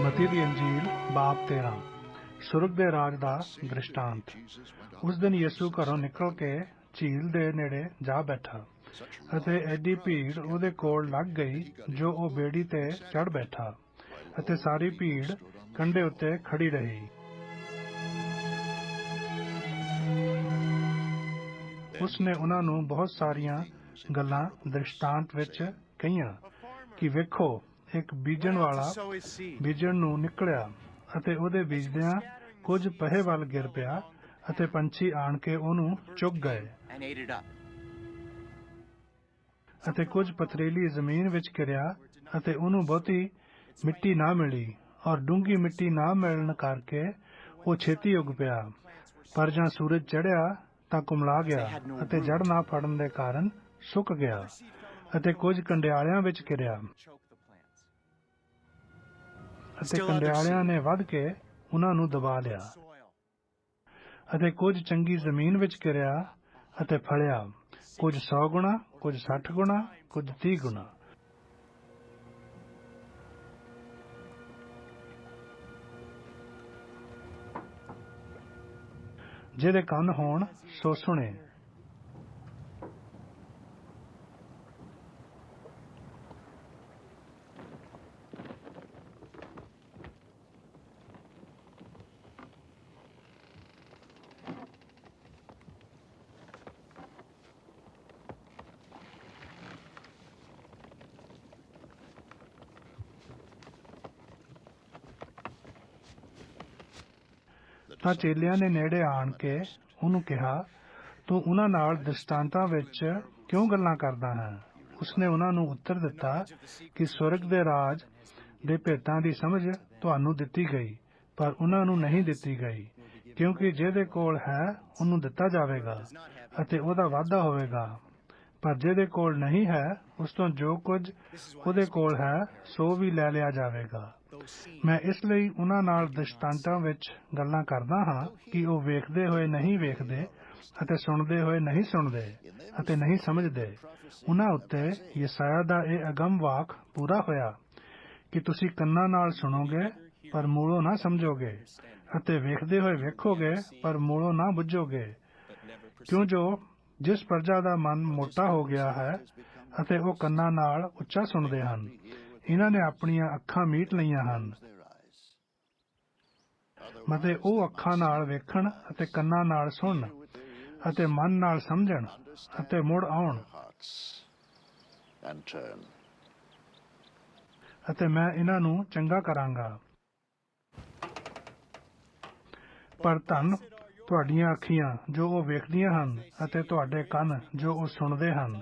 ਮਤੀ ਦੀ ਅੰਜੀਲ ਬਾਬ 13 ਸੁਰਗ ਦੇ ਰਾਜ ਦਾ ਦ੍ਰਿਸ਼ਟਾਂਤ। ਉਸ ਦਿਨ ਯਿਸੂ ਘਰੋਂ ਨਿਕਲ ਕੇ ਝੀਲ ਦੇ ਨੇੜੇ ਜਾ ਬੈਠਾ ਅਤੇ ਐਡੀ ਭੀੜ ਉਹਦੇ ਕੋਲ ਲੱਗ ਗਈ ਜੋ ਉਹ ਬੇੜੀ ਤੇ ਚੜ੍ਹ ਬੈਠਾ ਅਤੇ ਸਾਰੀ ਭੀੜ ਕੰਢੇ ਉੱਤੇ ਖੜੀ ਰਹੀ। ਉਸ ਨੇ ਉਹਨਾਂ ਨੂੰ ਬਹੁਤ ਸਾਰੀਆਂ ਗੱਲਾਂ ਦ੍ਰਿਸ਼ਟਾਂਤ ਵਿੱਚ ਕਹੀਆਂ ਕਿ ਵੇਖੋ, ਇੱਕ ਬੀਜਣ ਵਾਲਾ ਬੀਜਣ ਨੂੰ ਨਿਕਲਿਆ ਅਤੇ ਉਹਦੇ ਬੀਜਦਿਆਂ ਕੁਝ ਪਹੇ ਵੱਲ ਗਿਰ ਪਿਆ ਅਤੇ ਪੰਛੀ ਆਣ ਕੇ ਉਹਨੂੰ ਚੁੱਕ ਗਏ। ਅਤੇ ਕੁਝ ਪਥਰੀਲੀ ਜ਼ਮੀਨ ਵਿੱਚ ਗਿਰਿਆ ਅਤੇ ਉਹਨੂੰ ਬਹੁਤੀ ਮਿੱਟੀ ਨਾ ਮਿਲੀ, ਔਰ ਡੂੰਘੀ ਮਿੱਟੀ ਨਾ ਮਿਲਣ ਕਰਕੇ ਉਹ ਛੇਤੀ ਉੱਗ ਪਿਆ। ਪਰ ਜਾਂ ਸੂਰਜ ਚੜ੍ਹਿਆ ਤਾਂ ਕੁਮਲਾ ਗਿਆ ਅਤੇ ਜੜ ਨਾ ਫੜਨ ਦੇ ਕਾਰਨ ਸੁੱਕ ਗਿਆ। ਅਤੇ ਕੁਝ ਕੰਡਿਆਲਿਆਂ ਵਿੱਚ ਗਿਰਿਆ ਅਤੇ ਕੰਡਿਆਲਿਆਂ ਨੇ ਵੱਧ ਕੇ ਉਹਨਾਂ ਨੂੰ ਦਬਾ ਲਿਆ। ਅਤੇ ਕੁਝ ਚੰਗੀ ਜ਼ਮੀਨ ਵਿੱਚ ਗਿਰਿਆ ਅਤੇ ਫਲਿਆ, ਕੁਝ 100 ਗੁਣਾ, ਕੁਝ 60 ਗੁਣਾ, ਕੁਝ 30 ਗੁਣਾ। ਜਿਹਦੇ ਕੰਨ ਹੋਣ ਸੋ ਸੁਣੇ। ਤਾਂ ਚੇਲਿਆਂ ਨੇ ਨੇੜੇ ਆਣ ਕੇ ਉਹਨੂੰ ਕਿਹਾ, ਤੂੰ ਉਹਨਾਂ ਨਾਲ ਦ੍ਰਿਸ਼ਟਾਂਤਾਂ ਵਿੱਚ ਕਿਉਂ ਗੱਲਾਂ ਕਰਦਾ ਹੈ? ਉਸਨੇ ਉਹਨਾਂ ਨੂੰ ਉੱਤਰ ਦਿੱਤਾ ਕਿ ਸਵਰਗ ਦੇ ਰਾਜ ਦੇ ਭੇਤਾਂ ਦੀ ਸਮਝ ਤੁਹਾਨੂੰ ਦਿੱਤੀ ਗਈ, ਪਰ ਉਹਨਾਂ ਨੂੰ ਨਹੀਂ ਦਿੱਤੀ ਗਈ। ਕਿਉਂਕਿ ਜਿਹਦੇ ਕੋਲ ਹੈ ਉਹਨੂੰ ਦਿੱਤਾ ਜਾਵੇਗਾ ਅਤੇ ਉਹਦਾ ਵਾਧਾ ਹੋਵੇਗਾ, ਪਰ ਜਿਹਦੇ ਕੋਲ ਨਹੀਂ ਹੈ ਉਸ ਤੋਂ ਜੋ ਕੁਝ ਉਹਦੇ ਕੋਲ ਹੈ ਸੋ ਵੀ ਲੈ ਲਿਆ ਜਾਵੇਗਾ। ਮੈਂ ਇਸ ਲਈ ਉਹਨਾਂ ਨਾਲ ਦ੍ਰਿਸ਼ਟਾਂਤਾਂ ਵਿੱਚ ਗੱਲਾਂ ਕਰਦਾ ਹਾਂ ਕਿ ਉਹ ਵੇਖਦੇ ਹੋਏ ਨਹੀਂ ਵੇਖਦੇ ਅਤੇ ਸੁਣਦੇ ਹੋਏ ਨਹੀਂ ਸੁਣਦੇ ਅਤੇ ਨਹੀਂ ਸਮਝਦੇ। ਉਹਨਾਂ ਉੱਤੇ ਯਸਾਇਆ ਦਾ ਇਹ ਅਗਮ ਵਾਕ ਪੂਰਾ ਹੋਇਆ ਕਿ ਤੁਸੀਂ ਕੰਨਾਂ ਨਾਲ ਸੁਣੋਗੇ ਪਰ ਮੂਲੋਂ ਨਾ ਸਮਝੋਗੇ, ਅਤੇ ਵੇਖਦੇ ਹੋਏ ਵੇਖੋਗੇ ਪਰ ਮੂਲੋਂ ਨਾ ਬੁੱਝੋਗੇ। ਕਿਉਂ ਜੋ ਜਿਸ ਪ੍ਰਜਾ ਦਾ ਮਨ ਮੋਟਾ ਹੋ ਗਿਆ ਹੈ ਅਤੇ ਉਹ ਕੰਨਾਂ ਨਾਲ ਉੱਚਾ ਸੁਣਦੇ ਹਨ, ਇਹਨਾਂ ਨੇ ਆਪਣੀਆਂ ਅੱਖਾਂ ਮੀਟ ਲਈਆਂ ਹਨ, ਮਤੇ ਉਹ ਅੱਖਾਂ ਨਾਲ ਵੇਖਣ ਅਤੇ ਕੰਨਾਂ ਨਾਲ ਸੁਣਨ ਅਤੇ ਮਨ ਨਾਲ ਸਮਝਣ ਅਤੇ ਮੁੜ ਆਉਣ, ਅਤੇ ਮੈਂ ਇਹਨਾਂ ਨੂੰ ਚੰਗਾ ਕਰਾਂਗਾ। ਪਰ ਧੰਨ ਤੁਹਾਡੀਆਂ ਅੱਖੀਆਂ ਜੋ ਉਹ ਵੇਖਦੀਆਂ ਹਨ ਅਤੇ ਤੁਹਾਡੇ ਕੰਨ ਜੋ ਉਹ ਸੁਣਦੇ ਹਨ,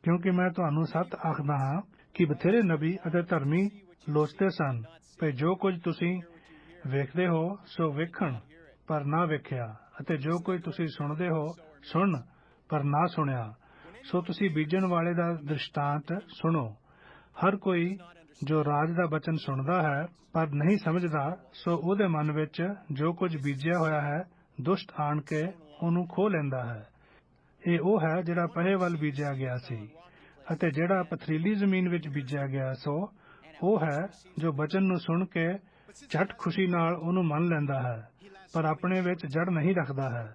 ਕਿਉਂਕਿ ਮੈਂ ਤੁਹਾਨੂੰ ਸੱਚ ਆਖਦਾ ਹਾਂ ਕਿ ਬਥੇਰੇ ਨਬੀ ਅਤੇ ਧਰਮੀ ਲੋਚਦੇ ਸਨ ਕਿ ਜੋ ਕੁਝ ਤੁਸੀਂ ਵੇਖਦੇ ਹੋ ਸੋ ਵੇਖਣ ਪਰ ਨਾ ਵੇਖਿਆ, ਅਤੇ ਜੋ ਕੁਝ ਤੁਸੀਂ ਸੁਣਦੇ ਹੋ ਸੁਣਨ ਪਰ ਨਾ ਸੁਣਿਆ। ਸੋ ਤੁਸੀਂ ਬੀਜਣ ਵਾਲੇ ਦਾ ਦ੍ਰਿਸ਼ਟਾਂਤ ਸੁਣੋ। ਹਰ ਕੋਈ ਜੋ ਰਾਜ ਦਾ ਬਚਨ ਸੁਣਦਾ ਹੈ ਪਰ ਨਹੀਂ ਸਮਝਦਾ, ਸੋ ਉਹਦੇ ਮਨ ਵਿੱਚ ਜੋ ਕੁਝ ਬੀਜਿਆ ਹੋਇਆ ਹੈ ਦੁਸ਼ਟ ਆਣ ਕੇ ਉਹਨੂੰ ਖੋਹ ਲੈਂਦਾ ਹੈ। ਇਹ ਉਹ ਹੈ ਜਿਹੜਾ ਪਹੇ ਵੱਲ ਬੀਜਿਆ ਗਿਆ ਸੀ, ਅਤੇ ਜਿਹੜਾ ਪਥਰੀਲੀ ਜ਼ਮੀਨ ਵਿੱਚ ਬੀਜਿਆ ਗਿਆ ਸੋ ਉਹ ਹੈ ਜੋ ਬਚਨ ਨੂੰ ਸੁਣ ਕੇ ਝਟ ਖੁਸ਼ੀ ਨਾਲ ਉਹਨੂੰ ਮੰਨ ਲੈਂਦਾ ਹੈ, ਪਰ ਆਪਣੇ ਵਿੱਚ ਜੜ ਨਹੀਂ ਰੱਖਦਾ ਹੈ।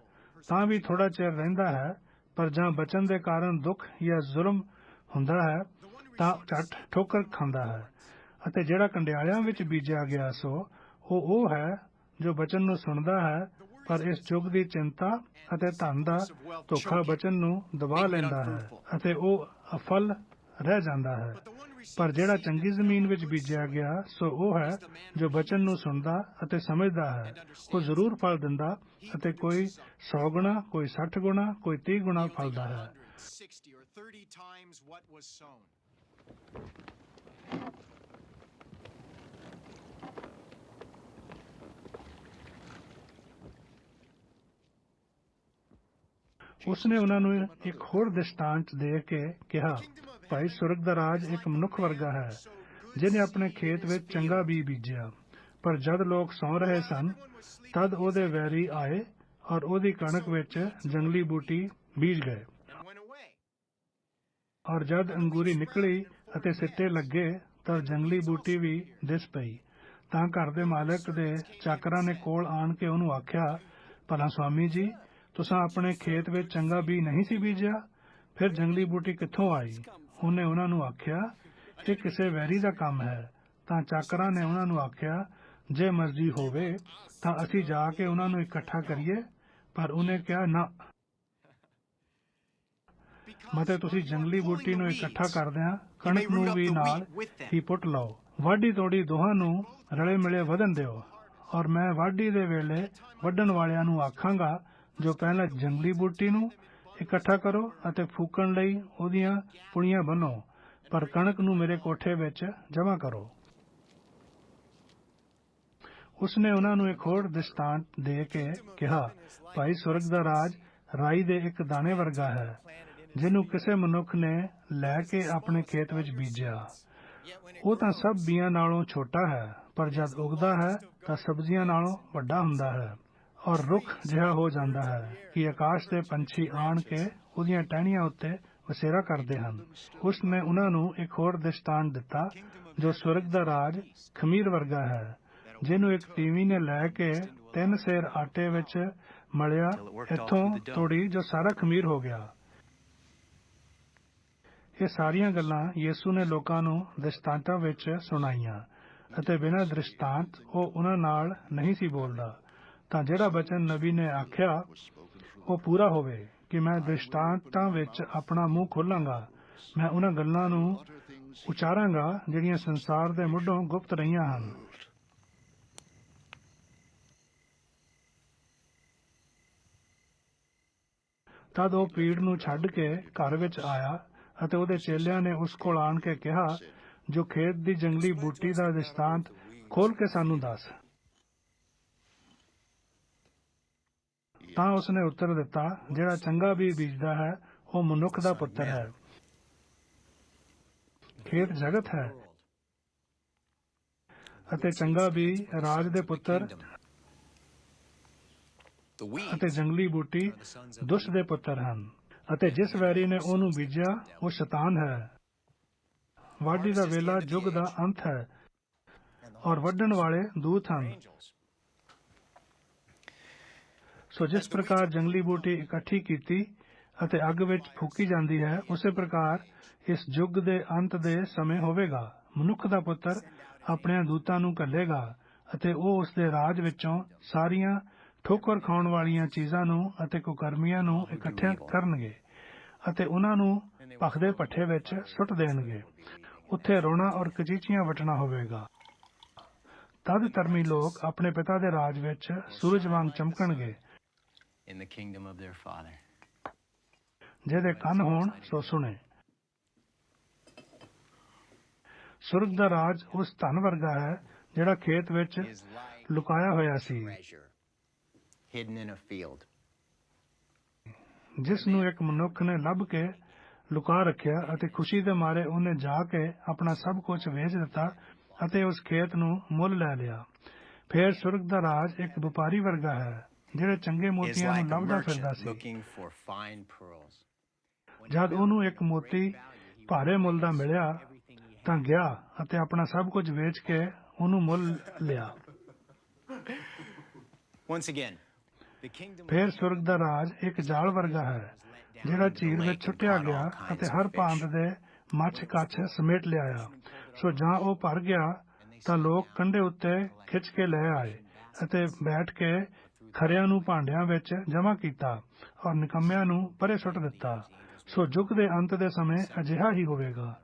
ਤਾਂ ਵੀ ਥੋੜਾ ਚਿਰ ਰਹਿੰਦਾ ਹੈ, ਪਰ ਜਾਂ ਬਚਨ ਦੇ ਕਾਰਨ ਦੁੱਖ ਜਾਂ ਜ਼ੁਲਮ ਹੁੰਦਾ ਹੈ ਤਾਂ ਝਟ ਠੋਕਰ ਖਾਂਦਾ ਹੈ। ਅਤੇ ਜਿਹੜਾ ਕੰਡਿਆਲਿਆਂ ਵਿੱਚ ਬੀਜਿਆ ਗਿਆ ਸੋ ਉਹ ਹੈ ਜੋ ਬਚਨ ਨੂੰ ਸੁਣਦਾ ਹੈ, ਪਰ ਇਸ ਯੁੱਗ ਦੀ ਚਿੰਤਾ ਅਤੇ ਧਨ ਦਾ ਧੋਖਾ ਬਚਨ ਨੂੰ ਦਬਾ ਲੈਂਦਾ ਹੈ ਅਤੇ ਉਹ ਅਫਲ ਰਹਿ ਜਾਂਦਾ ਹੈ। ਪਰ ਜਿਹੜਾ ਚੰਗੀ ਜ਼ਮੀਨ ਵਿੱਚ ਬੀਜਿਆ ਗਿਆ ਸੋ ਉਹ ਹੈ ਜੋ ਬਚਨ ਨੂੰ ਸੁਣਦਾ ਅਤੇ ਸਮਝਦਾ ਹੈ। ਉਹ ਜ਼ਰੂਰ ਫਲ ਦਿੰਦਾ, ਅਤੇ ਕੋਈ 100 ਗੁਣਾ, ਕੋਈ 60 ਗੁਣਾ, ਕੋਈ 30 ਗੁਣਾ ਫਲਦਾ ਹੈ। ਉਸਨੇ ਉਹਨਾਂ ਨੂੰ ਇੱਕ ਹੋਰ ਦ੍ਰਿਸ਼ਟਾਂਤ ਦੇ ਕੇ ਕਿਹਾ, ਭਾਈ, ਸੁਰਗ ਦਾ ਰਾਜ ਇੱਕ ਮਨੁੱਖ ਵਰਗਾ ਹੈ ਜਿਹਨੇ ਆਪਣੇ ਖੇਤ ਵਿੱਚ ਚੰਗਾ ਬੀਜ ਬੀਜਿਆ। ਪਰ ਜਦ ਲੋਕ ਸੌਂ ਰਹੇ ਸਨ ਤਦ ਉਹਦੇ ਵੈਰੀ ਆਏ ਔਰ ਉਹਦੀ ਕਣਕ ਵਿੱਚ ਜੰਗਲੀ ਬੂਟੀ ਬੀਜ ਗਏ। ਔਰ ਜਦ ਅੰਗੂਰੀ ਨਿਕਲੀ ਅਤੇ ਸਿੱਟੇ ਲੱਗੇ ਤਾਂ ਜੰਗਲੀ ਬੂਟੀ ਵੀ ਦਿਸ ਪਈ। ਤਾਂ ਘਰ ਦੇ ਮਾਲਕ ਦੇ ਚਾਕਰਾਂ ਨੇ ਕੋਲ ਆਣ ਕੇ ਉਹਨੂੰ ਆਖਿਆ, ਭਲਾ ਸੁਆਮੀ ਜੀ, ਤੁਸਾਂ ਆਪਣੇ ਖੇਤ ਵਿੱਚ ਚੰਗਾ ਬੀਜ ਨਹੀਂ ਸੀ ਬੀਜਿਆ? ਫਿਰ ਜੰਗਲੀ ਬੂਟੀ ਕਿੱਥੋਂ ਆਈ? ਉਹਨੇ ਉਹਨਾਂ ਨੂੰ ਆਖਿਆ, ਇਹ ਕਿਸੇ ਵੈਰੀ ਦਾ ਕੰਮ ਹੈ। ਤਾਂ ਚਾਕਰਾਂ ਨੇ ਉਹਨਾਂ ਨੂੰ ਆਖਿਆ, ਜੇ ਮਰਜ਼ੀ ਹੋਵੇ ਤਾਂ ਅਸੀਂ ਜਾ ਕੇ ਉਹਨਾਂ ਨੂੰ ਇਕੱਠਾ ਕਰੀਏ। ਪਰ ਉਹਨੇ ਕਿਹਾ, ਨਾ, ਮਤੇ ਤੁਸੀਂ ਜੰਗਲੀ ਬੂਟੀ ਨੂੰ ਇਕੱਠਾ ਕਰਦਿਆਂ ਕਣਕ ਨੂੰ ਵੀ ਨਾਲ ਹੀ ਪੁੱਟ ਲਓ। ਵਾਢੀ ਤੋੜੀ ਦੋਹਾਂ ਨੂੰ ਰਲੇ ਮਿਲੇ ਵਧਣ ਦਿਓ, ਔਰ ਮੈਂ ਵਾਢੀ ਦੇ ਵੇਲੇ ਵੱਢਣ ਵਾਲਿਆਂ ਨੂੰ ਆਖਾਂਗਾ, ਜੋ ਪਹਿਲਾਂ ਜੰਗਲੀ ਬੂਟੀ ਨੂੰ ਇਕੱਠਾ ਕਰੋ ਅਤੇ ਫੂਕਣ ਲਈ ਉਹਦੀਆਂ ਪੁਣੀਆਂ ਬੰਨੋ, ਪਰ ਕਣਕ ਨੂੰ ਮੇਰੇ ਕੋਠੇ ਵਿੱਚ ਜਮ੍ਹਾਂ ਕਰੋ। ਉਸਨੇ ਉਹਨਾਂ ਨੂੰ ਇੱਕ ਹੋਰ ਦ੍ਰਿਸ਼ਟਾਂਤ ਦੇ ਕੇ ਕਿਹਾ, ਭਾਈ ਸਵਰਗ ਦਾ ਰਾਜ ਰਾਈ ਦੇ ਇੱਕ ਦਾਣੇ ਵਰਗਾ ਹੈ, ਜਿਹਨੂੰ ਕਿਸੇ ਮਨੁੱਖ ਨੇ ਲੈ ਕੇ ਆਪਣੇ ਖੇਤ ਵਿੱਚ ਬੀਜਿਆ। ਉਹ ਤਾਂ ਸਭ ਬੀਆਂ ਨਾਲੋਂ ਛੋਟਾ ਹੈ, ਪਰ ਜਦ ਉਗਦਾ ਹੈ ਤਾਂ ਸਬਜ਼ੀਆਂ ਨਾਲੋਂ ਵੱਡਾ ਹੁੰਦਾ ਹੈ, ਔਰ ਰੁੱਖ ਜਿਹਾ ਹੋ ਜਾਂਦਾ ਹੈ ਕਿ ਆਕਾਸ਼ ਦੇ ਪੰਛੀ ਆਣ ਕੇ ਉਹਦੀਆਂ ਟਹਿਣੀਆਂ ਉੱਤੇ ਵਸੇਰਾ ਕਰਦੇ ਹਨ। ਉਸ ਨੇ ਉਹਨਾਂ ਨੂੰ ਇੱਕ ਹੋਰ ਦ੍ਰਿਸ਼ਟਾਂਤ ਦਿੱਤਾ, ਜੋ ਸਵਰਗ ਦਾ ਰਾਜ ਖਮੀਰ ਵਰਗਾ ਹੈ, ਜਿਹਨੂੰ ਇੱਕ ਤੀਵੀਂ ਨੇ ਲੈ ਕੇ 3 ਸੇਰ ਆਟੇ ਵਿੱਚ ਮਲਿਆ, ਇੱਥੋਂ ਤੋੜੀ ਜੋ ਸਾਰਾ ਖਮੀਰ ਹੋ ਗਿਆ। ਇਹ ਸਾਰੀਆਂ ਗੱਲਾਂ ਯਿਸੂ ਨੇ ਲੋਕਾਂ ਨੂੰ ਦ੍ਰਿਸ਼ਟਾਂਤਾਂ ਵਿੱਚ ਸੁਣਾਈਆਂ, ਅਤੇ ਬਿਨਾਂ ਦ੍ਰਿਸ਼ਟਾਂਤ ਉਹ ਉਹਨਾਂ ਨਾਲ ਨਹੀਂ ਸੀ ਬੋਲਦਾ, ਤਾਂ ਜਿਹੜਾ ਬਚਨ ਨਬੀ ਨੇ ਆਖਿਆ ਉਹ ਪੂਰਾ ਹੋਵੇ ਕਿ ਮੈਂ ਦ੍ਰਿਸ਼ਟਾਂਤਾਂ ਵਿੱਚ ਆਪਣਾ ਮੂੰਹ ਖੋਲਾਂਗਾ। ਮੈਂ ਉਹਨਾਂ ਗੱਲਾਂ ਨੂੰ ਉਚਾਰਾਂਗਾ ਜਿਹੜੀਆਂ ਸੰਸਾਰ ਦੇ ਮੁੱਢੋਂ ਗੁਪਤ ਰਹੀਆਂ ਹਨ। ਤਦ ਉਹ ਭੀੜ ਨੂੰ ਛੱਡ ਕੇ ਘਰ ਵਿੱਚ ਆਇਆ, ਅਤੇ ਉਹਦੇ ਚੇਲਿਆਂ ਨੇ ਉਸ ਕੋਲ ਆਣ ਕੇ ਕਿਹਾ, ਜੋ ਖੇਤ ਦੀ ਜੰਗਲੀ ਬੂਟੀ ਦਾ ਦ੍ਰਿਸ਼ਟਾਂਤ ਖੋਲ ਕੇ ਸਾਨੂੰ ਦੱਸ। ਤਾਂ ਉਸਨੇ ਉੱਤਰ ਦਿੱਤਾ, ਜਿਹੜਾ ਚੰਗਾ ਬੀਜ ਬੀਜਦਾ ਹੈ ਉਹ ਮਨੁੱਖ ਦਾ ਪੁੱਤਰ ਹੈ। ਖੇਤ ਜਗਤ ਹੈ ਅਤੇ ਚੰਗਾ ਬੀਜ ਰਾਜ ਦੇ ਪੁੱਤਰ ਅਤੇ ਜੰਗਲੀ ਬੂਟੀ ਦੁਸ਼ਟ ਦੇ ਪੁੱਤਰ ਹਨ। ਅਤੇ ਜਿਸ ਵੈਰੀ ਨੇ ਉਹਨੂੰ ਬੀਜਿਆ ਉਹ ਸ਼ੈਤਾਨ ਹੈ। ਵਾਢੀ ਦਾ ਵੇਲਾ ਯੁੱਗ ਦਾ ਅੰਤ ਹੈ, ਔਰ ਵੱਢਣ ਵਾਲੇ ਦੂਤ ਹਨ। ਸੋ ਜਿਸ ਪ੍ਰਕਾਰ ਜੰਗਲੀ ਬੂਟੀ ਇਕੱਠੀ ਕੀਤੀ ਅਤੇ ਅੱਗ ਵਿੱਚ ਫੂਕੀ ਜਾਂਦੀ ਹੈ, ਉਸੇ ਪ੍ਰਕਾਰ ਇਸ ਯੁੱਗ ਦੇ ਅੰਤ ਦੇ ਸਮੇਂ ਹੋਵੇਗਾ। ਮਨੁੱਖ ਦਾ ਪੁੱਤਰ ਆਪਣਿਆਂ ਦੂਤਾਂ ਨੂੰ ਘੱਲੇਗਾ, ਅਤੇ ਉਹ ਉਸਦੇ ਰਾਜ ਵਿੱਚੋਂ ਸਾਰੀਆਂ ਠੋਕਰ ਖਾਣ ਵਾਲੀਆਂ ਚੀਜ਼ਾਂ ਨੂੰ ਅਤੇ ਕੁਕਰਮੀਆਂ ਨੂੰ ਇਕੱਠਿਆਂ ਕਰਨਗੇ, ਅਤੇ ਉਹਨਾਂ ਨੂੰ ਭਖਦੇ ਭੱਠੇ ਵਿੱਚ ਸੁੱਟ ਦੇਣਗੇ। ਉੱਥੇ ਰੋਣਾ ਔਰ ਕਚੀਚੀਆਂ ਵੱਟਣਾ ਹੋਵੇਗਾ। ਤਦ ਧਰਮੀ ਲੋਕ ਆਪਣੇ ਪਿਤਾ ਦੇ ਰਾਜ ਵਿੱਚ ਸੂਰਜ ਵਾਂਗ ਚਮਕਣਗੇ। ਜਿਹਦੇ ਕੰਨ ਹੋਣ ਸੋ ਸੁਣੇ। ਸੁਰਗ ਦਾ ਰਾਜ ਉਸ ਧਨ ਵਰਗਾ ਹੈ ਜਿਹੜਾ ਖੇਤ ਵਿੱਚ ਲੁਕਾਇਆ ਹੋਇਆ ਸੀ, ਜਿਸ ਨੂੰ ਇੱਕ ਮਨੁੱਖ ਨੇ ਲੱਭ ਕੇ ਲੁਕਾ ਰੱਖਿਆ, ਅਤੇ ਖੁਸ਼ੀ ਦੇ ਮਾਰੇ ਉਹਨੇ ਜਾ ਕੇ ਆਪਣਾ ਸਭ ਕੁਝ ਵੇਚ ਦਿੱਤਾ ਅਤੇ ਉਸ ਖੇਤ ਨੂੰ ਮੁੱਲ ਲੈ ਲਿਆ। ਫਿਰ ਸੁਰਗ ਦਾ ਰਾਜ ਇੱਕ ਵਪਾਰੀ ਵਰਗਾ ਹੈ, ਜਿਹੜੇ ਚੰਗੇ ਮੋਤੀਆਂ ਨੂੰ ਲੱਭਦਾ ਫਿਰਦਾ ਸੀ। ਜਦ ਉਹਨੂੰ ਇੱਕ ਮੋਤੀ ਭਾਰੇ ਮੁੱਲ ਦਾ ਮਿਲਿਆ, ਤਾਂ ਗਿਆ ਅਤੇ ਆਪਣਾ ਸਭ ਕੁਝ ਵੇਚ ਕੇ ਉਹਨੂੰ ਮੁੱਲ ਲਿਆ। ਫਿਰ ਸੁਰਗ ਦਾ ਰਾਜ ਇੱਕ ਜਾਲ ਵਰਗਾ ਹੈ, ਜਿਹੜਾ ਝੀਲ ਵਿੱਚ ਸੁੱਟਿਆ ਗਿਆ ਅਤੇ ਹਰ ਭਾਂਤ ਦੇ ਮੱਛ ਕੱਛ ਸਮੇਟ ਲਿਆਇਆ। ਸੋ ਜਾਂ ਉਹ ਭਰ ਗਿਆ ਤਾਂ ਲੋਕ ਕੰਢੇ ਉੱਤੇ ਖਿੱਚ ਕੇ ਲੈ ਆਏ, ਅਤੇ ਬੈਠ ਕੇ ਖਰਿਆਂ ਨੂੰ ਭਾਂਡਿਆਂ ਵਿੱਚ ਜਮ੍ਹਾਂ ਕੀਤਾ, ਔਰ ਨਿਕੰਮਿਆਂ ਨੂੰ ਪਰੇ ਸੁੱਟ ਦਿੱਤਾ। ਸੋ ਯੁੱਗ ਦੇ ਅੰਤ ਦੇ ਸਮੇਂ ਅਜਿਹਾ ਹੀ ਹੋਵੇਗਾ।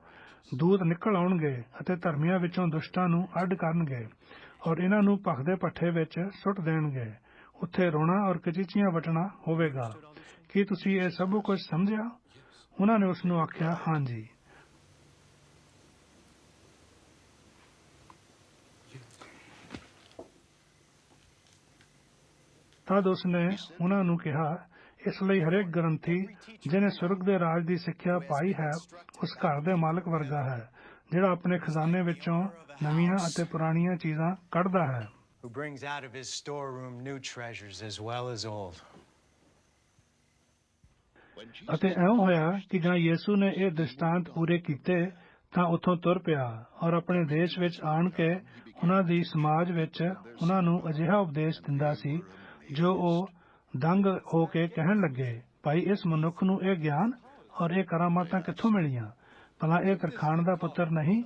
ਦੂਤ ਨਿਕਲ ਆਉਣਗੇ ਅਤੇ ਧਰਮੀਆਂ ਵਿੱਚੋਂ ਦੁਸ਼ਟਾਂ ਨੂੰ ਅੱਡ ਕਰਨਗੇ, ਔਰ ਇਹਨਾਂ ਨੂੰ ਭਖਦੇ ਭੱਠੇ ਵਿੱਚ ਸੁੱਟ ਦੇਣਗੇ। ਉੱਥੇ ਰੋਣਾ ਔਰ ਕਚੀਚੀਆਂ ਵੱਟਣਾ ਹੋਵੇਗਾ। ਕੀ ਤੁਸੀਂ ਇਹ ਸਭ ਕੁਝ ਸਮਝਿਆ? ਉਹਨਾਂ ਨੇ ਉਸ ਨੂੰ ਆਖਿਆ, ਹਾਂਜੀ। ਤਦ ਉਸਨੇ ਉਹਨਾਂ ਨੂੰ ਕਿਹਾ, ਇਸ ਲਈ ਹਰੇਕ ਗ੍ਰੰਥੀ ਜਿਹਨੇ ਸੁਰਗ ਦੇ ਰਾਜ ਦੀ ਸਿੱਖਿਆ ਪਾਈ ਹੈ, ਉਸ ਘਰ ਦੇ ਮਾਲਕ ਵਰਗਾ ਹੈ, ਜਿਹੜਾ ਆਪਣੇ ਖਜ਼ਾਨੇ ਵਿੱਚੋਂ ਨਵੀਆਂ ਅਤੇ ਪੁਰਾਣੀਆਂ ਚੀਜ਼ਾਂ ਕੱਢਦਾ ਹੈ। ਅਤੇ ਇਉਂ ਹੋਇਆ ਕਿ ਜਾਂ ਯਿਸੂ ਨੇ ਇਹ ਦ੍ਰਿਸ਼ਟਾਂਤ ਪੂਰੇ ਕੀਤੇ, ਤਾਂ ਉੱਥੋਂ ਤੁਰ ਪਿਆ ਔਰ ਆਪਣੇ ਦੇਸ਼ ਵਿੱਚ ਆਣ ਕੇ ਉਹਨਾਂ ਦੀ ਸਮਾਜ ਵਿੱਚ ਉਹਨਾਂ ਨੂੰ ਅਜਿਹਾ ਉਪਦੇਸ਼ ਦਿੰਦਾ ਸੀ ਜੋ ਉਹ ਦੰਗ ਹੋ ਕੇ ਕਹਿਣ ਲੱਗੇ, ਭਾਈ ਇਸ ਮਨੁੱਖ ਨੂੰ ਇਹ ਗਿਆਨ ਔਰ ਇਹ ਕਰਾਮਾਤਾਂ ਕਿੱਥੋਂ ਮਿਲੀਆਂ? ਭਲਾ ਇਹ ਤਰਖਾਣ ਦਾ ਪੁੱਤਰ ਨਹੀਂ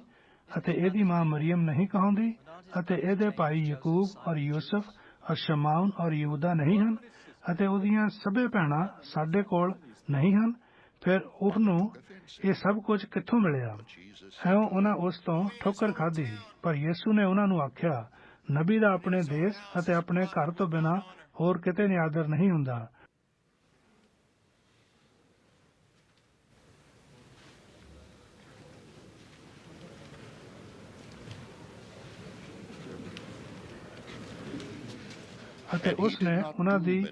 ਅਤੇ ਇਹਦੀ ਮਾਂ ਮਰੀਮ ਨਹੀਂ ਕਹਾਉਂਦੀ ਅਤੇ ਇਹਦੇ ਭਾਈ ਯਕੂਬ ਔਰ ਯੂਸਫ ਔਰ ਸ਼ਮਾਉਨ ਔਰ ਯਹੂਦਾ ਨਹੀਂ ਹਨ ਅਤੇ ਉਹਦੀਆਂ ਸਭੇ ਭੈਣਾਂ ਸਾਡੇ ਕੋਲ ਨਹੀਂ ਹਨ? ਫਿਰ ਉਹਨੂੰ ਇਹ ਸਭ ਕੁਝ ਕਿੱਥੋਂ ਮਿਲਿਆ? ਐਉਂ ਉਹਨਾਂ ਉਸ ਤੋਂ ਠੋਕਰ ਖਾਧੀ। ਪਰ ਯਿਸੂ ਨੇ ਉਹਨਾਂ ਨੂੰ ਆਖਿਆ, ਨਬੀ ਦਾ ਆਪਣੇ ਦੇਸ਼ ਅਤੇ ਆਪਣੇ ਘਰ ਤੋਂ ਬਿਨਾਂ ਹੋਰ ਕਿਤੇ ਨਿਆਦਰ ਨਹੀਂ ਹੁੰਦਾ। ਅਤੇ ਉਸ ਨੇ ਉਹਨਾਂ ਦੀ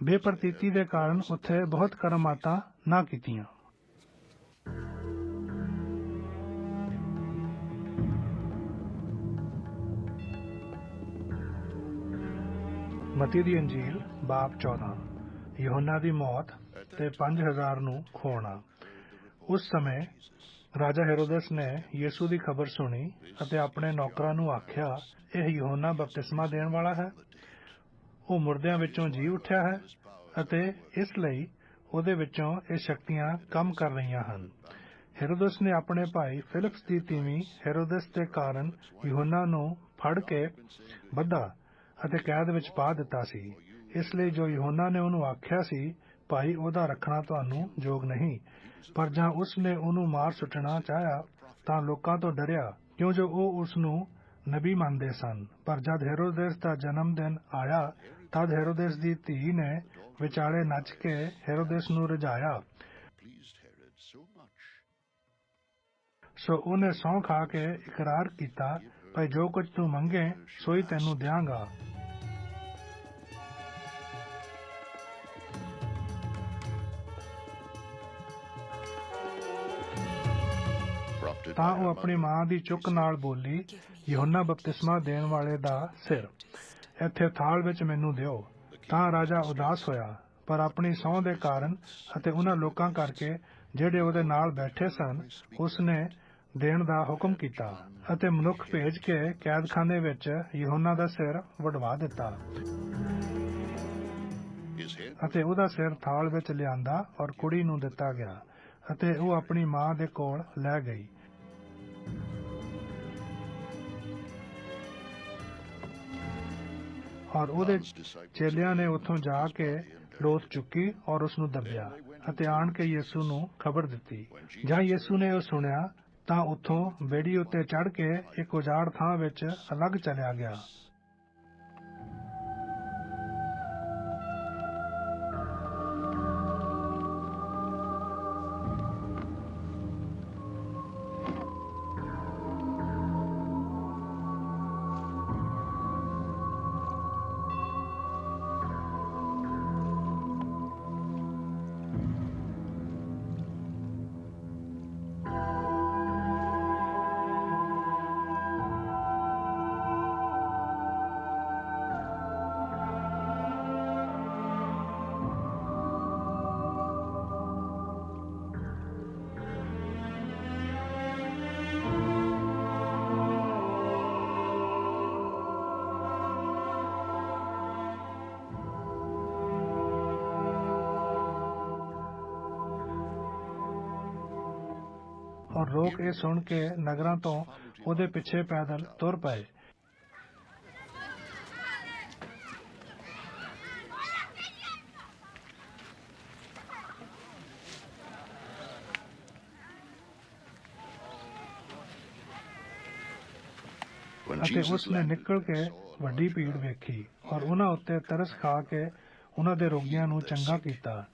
ਬੇਪਰਤੀਤੀ ਦੇ ਕਾਰਨ ਉੱਥੇ ਬਹੁਤ ਕਰਾਮਾਤਾਂ ਨਾ ਕੀਤੀਆਂ। ਮਤੀ ਦੀ ਅੰਜੀਲ ਬਾਬ 14। ਯਹੋਨਾ ਦੀ ਮੌਤ ਤੇ 5000 ਨੂੰ ਖੋਣਾ। ਉਸ ਸਮੇਂ ਰਾਜਾ ਹੈਰੋਦਸ ਨੇ ਯਿਸੂ ਦੀ ਖਬਰ ਸੁਣੀ ਅਤੇ ਆਪਣੇ ਨੌਕਰਾਂ ਨੂੰ ਆਖਿਆ, ਇਹ ਯਹੋਨਾ ਬਪਤਿਸਮਾ ਦੇਣ ਵਾਲਾ ਹੈ। ਉਹ ਮੁਰਦਿਆਂ ਵਿੱਚੋਂ ਜੀ ਉੱਠਿਆ ਹੈ ਅਤੇ ਇਸ ਲਈ ਉਹਦੇ ਵਿੱਚੋਂ ਇਹ ਸ਼ਕਤੀਆਂ ਕੰਮ ਕਰ ਰਹੀਆਂ ਹਨ। ਹੈਰੋਦਸ ਨੇ ਆਪਣੇ ਭਾਈ ਫਿਲਿਪਸ ਦੀ ਤੀਵੀਂ ਹੈਰੋਦਸ ਦੇ ਕਾਰਨ ਯਹੋਨਾ ਨੂੰ ਫੜ ਕੇ ਬੱਧਾ ਅਤੇ ਕੈਦ ਵਿੱਚ ਪਾ ਦਿੱਤਾ ਸੀ। ਇਸ ਲਈ ਜੋ ਯਹੋਨਾ ਨੇ ਉਹਨੂੰ ਆਖਿਆ ਸੀ, ਭਾਈ ਉਹਦਾ ਰੱਖਣਾ ਤੁਹਾਨੂੰ ਯੋਗ ਨਹੀਂ। ਪਰ ਜਾਂ ਉਸ ਨੇ ਉਹਨੂੰ ਮਾਰ ਸੁੱਟਣਾ ਚਾਹਿਆ ਤਾਂ ਲੋਕਾਂ ਤੋਂ ਡਰਿਆ, ਕਿਉਂ ਜੋ ਉਹ ਉਸ ਨੂੰ ਨਬੀ ਮੰਨਦੇ ਸਨ। ਪਰ ਜਦ ਹੈਰੋਦਸ ਦਾ ਜਨਮ ਦਿਨ ਆਇਆ ਤਦ ਹੈਰੋਦਸ ਦੀ ਧੀ ਨੇ ਵਿਚਾਲੇ ਨੱਚ ਕੇ ਹੈਰੋਦਸ ਨੂੰ ਰਝਾਇਆ। ਸੋ ਉਹਨੇ ਸਹੁੰ ਖਾ ਕੇ ਇਕਰਾਰ ਕੀਤਾ, ਭਾਈ ਜੋ ਕੁਝ ਤੂੰ ਮੰਗੇ ਸੋਈ ਤੈਨੂੰ ਦਿਆਂਗਾ। ਤਾਂ ਉਹ ਆਪਣੀ ਮਾਂ ਦੀ ਚੁੱਕ ਨਾਲ ਬੋਲੀ, ਯਹੋਨਾ ਬਪਤਿਸਮਾ ਦੇਣ ਵਾਲੇ ਦਾ ਸਿਰ ਇੱਥੇ ਥਾਲ ਵਿੱਚ ਮੈਨੂੰ ਦਿਓ। ਤਾਂ ਰਾਜਾ ਉਦਾਸ ਹੋਇਆ, ਪਰ ਆਪਣੀ ਸਹੁੰ ਦੇ ਕਾਰਨ ਅਤੇ ਉਹਨਾਂ ਲੋਕਾਂ ਕਰਕੇ ਜਿਹੜੇ ਉਹਦੇ ਨਾਲ ਬੈਠੇ ਸਨ, ਉਸ ਨੇ ਦੇਣ ਦਾ ਹੁਕਮ ਕੀਤਾ ਅਤੇ ਮਨੁੱਖ ਭੇਜ ਕੇ ਕੈਦਖਾਨੇ ਵਿੱਚ ਯਹੋਨਾ ਦਾ ਸਿਰ ਵਢਵਾ ਦਿੱਤਾ ਅਤੇ ਉਹਦਾ ਸਿਰ ਥਾਲ ਵਿੱਚ ਲਿਆਂਦਾ ਔਰ ਕੁੜੀ ਨੂੰ ਦਿੱਤਾ ਗਿਆ ਅਤੇ ਉਹ ਆਪਣੀ ਮਾਂ ਦੇ ਕੋਲ ਲੈ ਗਈ। ਔਰ ਉਹਦੇ ਚੇਲਿਆਂ ਨੇ ਉੱਥੋਂ ਜਾ ਕੇ ਲੋਥ ਚੁੱਕੀ ਔਰ ਉਸ ਨੂੰ ਦੱਬਿਆ ਅਤੇ ਆਣ ਕੇ ਯਿਸੂ ਨੂੰ ਖਬਰ ਦਿੱਤੀ। ਜਾਂ ਯਿਸੂ ਨੇ ਉਹ ਸੁਣਿਆ ਤਾਂ ਉੱਥੋਂ ਬੇੜੀ ਉੱਤੇ ਚੜ੍ਹ ਕੇ ਇੱਕ ਉਜਾੜ ਥਾਂ ਵਿੱਚ ਅਲੱਗ ਚਲਿਆ ਗਿਆ। ਔਰ ਲੋਕ ਇਹ ਸੁਣ ਕੇ ਨਗਰਾਂ ਤੋਂ ਉਹਦੇ ਪਿੱਛੇ ਪੈਦਲ ਤੁਰ ਪਏ। ਅਤੇ ਉਸ ਨੇ ਨਿਕਲ ਕੇ ਵੱਡੀ ਭੀੜ ਵੇਖੀ ਔਰ ਉਹਨਾਂ ਉੱਤੇ ਤਰਸ ਖਾ ਕੇ ਉਹਨਾਂ ਦੇ ਰੋਗੀਆਂ ਨੂੰ ਚੰਗਾ ਕੀਤਾ।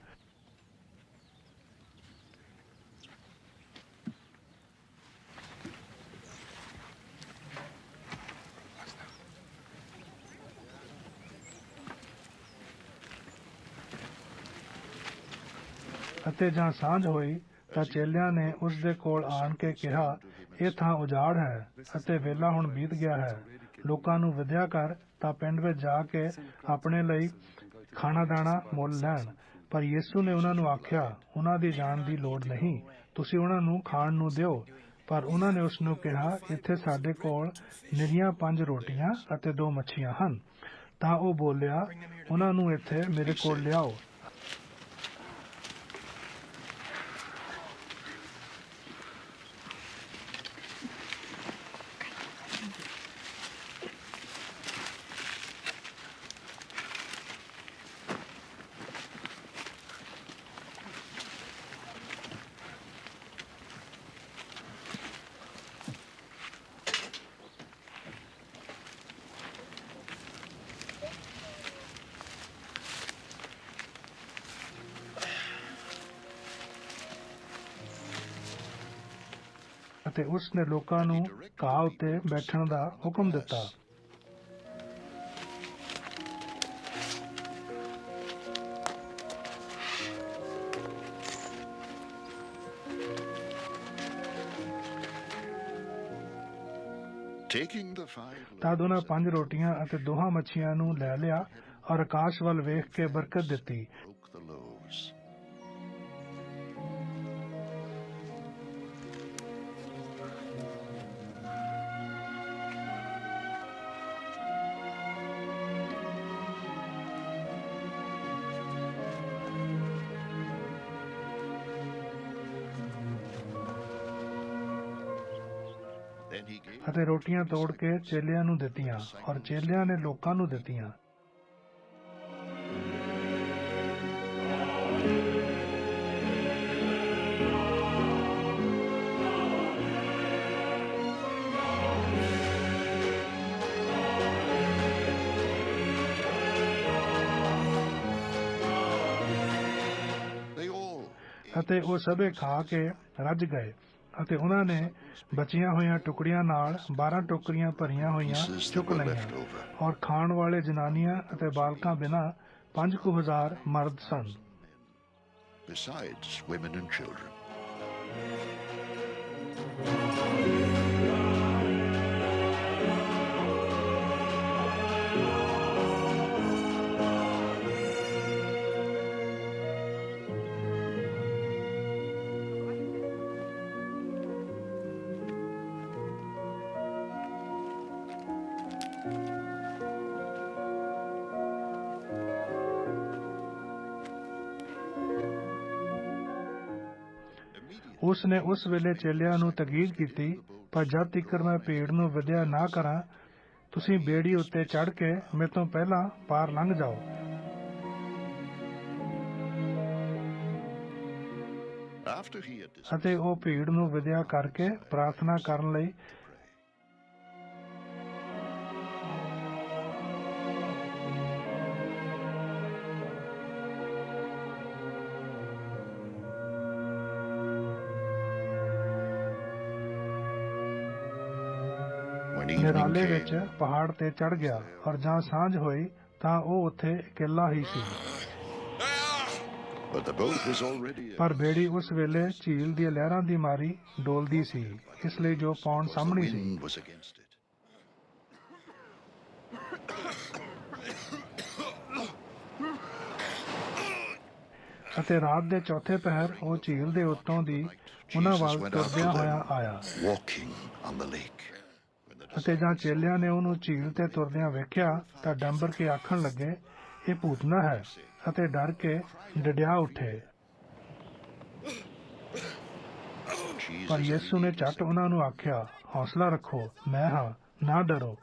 ਅਤੇ ਜਾਂ ਸਾਂਝ ਹੋਈ ਤਾਂ ਚੇਲਿਆਂ ਨੇ ਉਸ ਦੇ ਕੋਲ ਆਣ ਕੇ ਕਿਹਾ, ਇਹ ਥਾਂ ਉਜਾੜ ਹੈ ਅਤੇ ਵੇਲਾ ਹੁਣ ਬੀਤ ਗਿਆ ਹੈ। ਲੋਕਾਂ ਨੂੰ ਵਿਦਿਆ ਕਰ ਤਾਂ ਪਿੰਡ ਵਿੱਚ ਜਾ ਕੇ ਆਪਣੇ ਲਈ ਖਾਣਾ ਦਾਣਾ ਮੁੱਲ ਲੈਣ। ਪਰ ਯਿਸੂ ਨੇ ਉਹਨਾਂ ਨੂੰ ਆਖਿਆ, ਉਹਨਾਂ ਦੀ ਜਾਣ ਦੀ ਲੋੜ ਨਹੀਂ, ਤੁਸੀਂ ਉਹਨਾਂ ਨੂੰ ਖਾਣ ਨੂੰ ਦਿਓ। ਪਰ ਉਹਨਾਂ ਨੇ ਉਸ ਨੂੰ ਕਿਹਾ, ਇੱਥੇ ਸਾਡੇ ਕੋਲ ਨਿਰੀਆਂ 5 ਰੋਟੀਆਂ ਅਤੇ 2 ਮੱਛੀਆਂ ਹਨ। ਤਾਂ ਉਹ ਬੋਲਿਆ, ਉਹਨਾਂ ਨੂੰ ਇੱਥੇ ਮੇਰੇ ਕੋਲ ਲਿਆਓ। ਅਤੇ ਉਸ ਨੇ ਲੋਕਾਂ ਨੂੰ ਘਾਹ ਉੱਤੇ ਬੈਠਣ ਦਾ ਹੁਕਮ ਦਿੱਤਾ। ਤਦ ਉਹਨਾਂ 5 ਰੋਟੀਆਂ ਅਤੇ 2 ਮੱਛੀਆਂ ਨੂੰ ਲੈ ਲਿਆ ਔਰ ਆਕਾਸ਼ ਵੱਲ ਵੇਖ ਕੇ ਬਰਕਤ ਦਿੱਤੀ। ਅਤੇ ਰੋਟੀਆਂ ਤੋੜ ਕੇ ਚੇਲਿਆਂ ਨੂੰ ਦਿੱਤੀਆਂ ਔਰ ਚੇਲਿਆਂ ਨੇ ਲੋਕਾਂ ਨੂੰ ਦਿੱਤੀਆਂ। ਅਤੇ ਉਹ ਸਭੇ ਖਾ ਕੇ ਰੱਜ ਗਏ ਅਤੇ ਉਹਨਾਂ ਨੇ ਬਚੀਆਂ ਹੋਈਆਂ ਟੁਕੜੀਆਂ ਨਾਲ 12 ਟੋਕਰੀਆਂ ਭਰੀਆਂ ਹੋਈਆਂ ਚੁੱਕ ਲਈਆਂ ਔਰ ਖਾਣ ਵਾਲੇ ਜਨਾਨੀਆਂ ਅਤੇ ਬਾਲਕਾਂ ਬਿਨਾਂ 5,000 ਮਰਦ ਸਨ। ਉਸ ਨੇ ਉਸ ਵੇਲੇ ਚੇਲਿਆਂ ਨੂੰ ਤਕੀਦ ਕੀਤੀ, ਪਰ ਜਦ ਤੀਕਰ ਮੈਂ ਭੀੜ ਨੂੰ ਵਿਦਿਆ ਨਾ ਕਰਾਂ, ਤੁਸੀਂ ਬੇੜੀ ਉੱਤੇ ਚੜ੍ਹ ਕੇ ਮੇਰੇ ਤੋਂ ਪਹਿਲਾਂ ਪਾਰ ਲੰਘ ਜਾਓ। ਅਤੇ ਉਹ ਭੀੜ ਨੂੰ ਵਿਦਿਆ ਕਰਕੇ ਪ੍ਰਾਰਥਨਾ ਕਰਨ ਲਈ ਨਿਰਾਲੇ ਵਿੱਚ ਪਹਾੜ ਤੇ ਚੜ੍ਹ ਗਿਆ ਔਰ ਜਾਂ ਸਾਂਝ ਹੋਈ ਤਾਂ ਉਹ ਉੱਥੇ ਇਕੱਲਾ ਹੀ ਸੀ। ਪਰ ਬੇੜੀ ਉਸ ਵੇਲੇ ਝੀਲ ਦੀਆਂ ਲਹਿਰਾਂ ਦੀ ਮਾਰੀ ਡੋਲਦੀ ਸੀ, ਇਸ ਲਈ ਜੋ ਪੌਣ ਸਾਹਮਣੀ ਸੀ। ਅਤੇ ਰਾਤ ਦੇ ਚੌਥੇ ਪਹਿਰ ਉਹ ਝੀਲ ਦੇ ਉੱਤੋਂ ਦੀ ਉਹਨਾਂ ਵੱਲ ਤੁਰਦਿਆਂ ਹੋਇਆ ਆਇਆ। ਅਤੇ ਜਾਂ ਚੇਲਿਆਂ ਨੇ ਉਹਨੂੰ ਝੀਲ ਤੇ ਤੁਰਦਿਆਂ ਵੇਖਿਆ ਤਾਂ ਡੰਬਰ ਕੇ ਆਖਣ ਲੱਗੇ, ਇਹ ਭੂਤਨਾ ਹੈ, ਅਤੇ ਡਰ ਕੇ ਡਿੜਿਆ ਉੱਠੇ। ਪਰ ਯਿਸੂ ਨੇ ਝੱਟ ਉਹਨਾਂ ਨੂੰ ਆਖਿਆ, ਹੌਸਲਾ ਰੱਖੋ, ਮੈਂ ਹਾਂ, ਨਾ ਡਰੋ।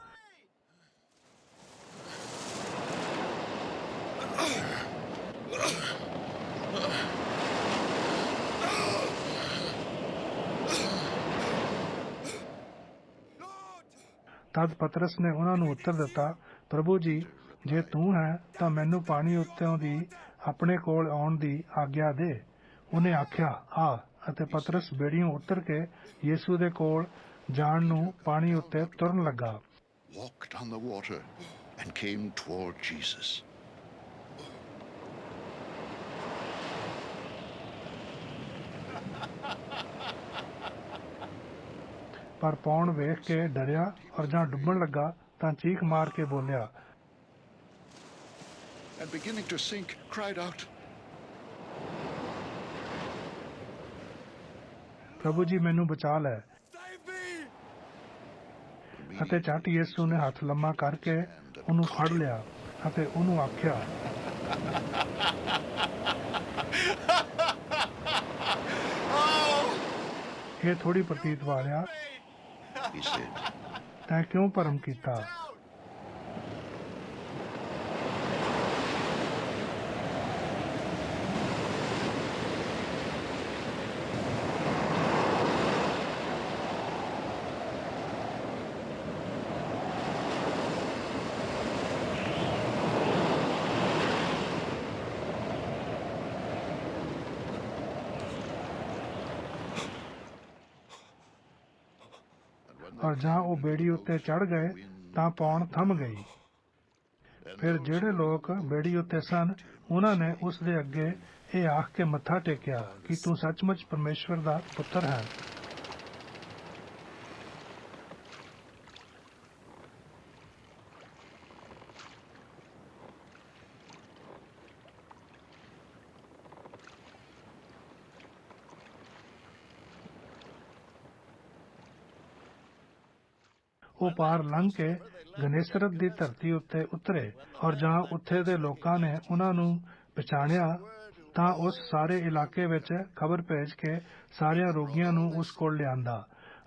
ਤਦ ਪਤਰਸ ਨੇ ਉਹਨਾਂ ਨੂੰ ਉੱਤਰ ਦਿੱਤਾ, ਪ੍ਰਭੂ ਜੀ, ਜੇ ਤੂੰ ਹੈ ਤਾਂ ਮੈਨੂੰ ਪਾਣੀ ਉੱਤੋਂ ਦੀ ਆਪਣੇ ਕੋਲ ਆਉਣ ਦੀ ਆਗਿਆ ਦੇ। ਉਹਨੇ ਆਖਿਆ, ਆ, ਅਤੇ ਪਤਰਸ ਬੇੜੀਓਂ ਉਤਰ ਕੇ ਯਿਸੂ ਦੇ ਕੋਲ ਜਾਣ ਨੂੰ ਪਾਣੀ ਉੱਤੇ ਤੁਰਨ ਲੱਗਾ। ਪਰ ਪੌਣ ਵੇਖ ਕੇ ਡਰਿਆ ਔਰ ਜਾਂ ਡੁੱਬਣ ਲੱਗਾ ਤਾਂ ਚੀਖ ਮਾਰ ਕੇ ਬੋਲਿਆ, ਪ੍ਰਭੂ ਜੀ, ਮੈਨੂੰ ਬਚਾ ਲੈ। ਅਤੇ ਝੱਟ ਯਿਸੂ ਨੇ ਹੱਥ ਲੰਮਾ ਕਰਕੇ ਉਹਨੂੰ ਫੜ ਲਿਆ ਅਤੇ ਉਹਨੂੰ ਆਖਿਆ, ਇਹ ਥੋੜੀ ਪ੍ਰਤੀਤ ਵਾਲਿਆ, He said, ਤੈਂ ਕਿਉਂ ਭਰਮ ਕੀਤਾ? ਔਰ ਜਾਂ ਉਹ ਬੇੜੀ ਉੱਤੇ ਚੜ ਗਏ ਤਾਂ ਪੌਣ ਥੰਮ ਗਈ। ਫਿਰ ਜਿਹੜੇ ਲੋਕ ਬੇੜੀ ਉੱਤੇ ਸਨ ਉਹਨਾਂ ਨੇ ਉਸ ਦੇ ਅੱਗੇ ਇਹ ਆਖ ਕੇ ਮੱਥਾ ਟੇਕਿਆ ਕਿ ਤੂੰ ਸੱਚਮੁੱਚ ਪਰਮੇਸ਼ਵਰ ਦਾ ਪੁੱਤਰ ਹੈ। ਉਹ ਪਾਰ ਲੰਘ ਕੇ ਗਨੇਸਰਤ ਦੀ ਧਰਤੀ ਉੱਤੇ ਉਤਰੇ ਔਰ ਜਾਂ ਉੱਥੇ ਦੇ ਲੋਕਾਂ ਨੇ ਉਹਨਾਂ ਨੂੰ ਪਛਾਣਿਆ ਤਾਂ ਉਸ ਸਾਰੇ ਇਲਾਕੇ ਵਿੱਚ ਖਬਰ ਭੇਜ ਕੇ ਸਾਰਿਆਂ ਰੋਗੀਆਂ ਨੂੰ ਉਸ ਕੋਲ ਲਿਆਂਦਾ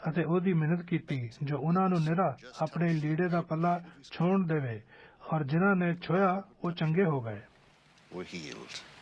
ਅਤੇ ਉਹਦੀ ਮਿਹਨਤ ਕੀਤੀ ਜੋ ਉਹਨਾਂ ਨੂੰ ਨਿਰਾ ਆਪਣੇ ਲੀੜੇ ਦਾ ਪੱਲਾ ਛੋਹਣ ਦੇਵੇ, ਔਰ ਜਿਨ੍ਹਾਂ ਨੇ ਛੋਹਿਆ ਉਹ ਚੰਗੇ ਹੋ ਗਏ। were healed.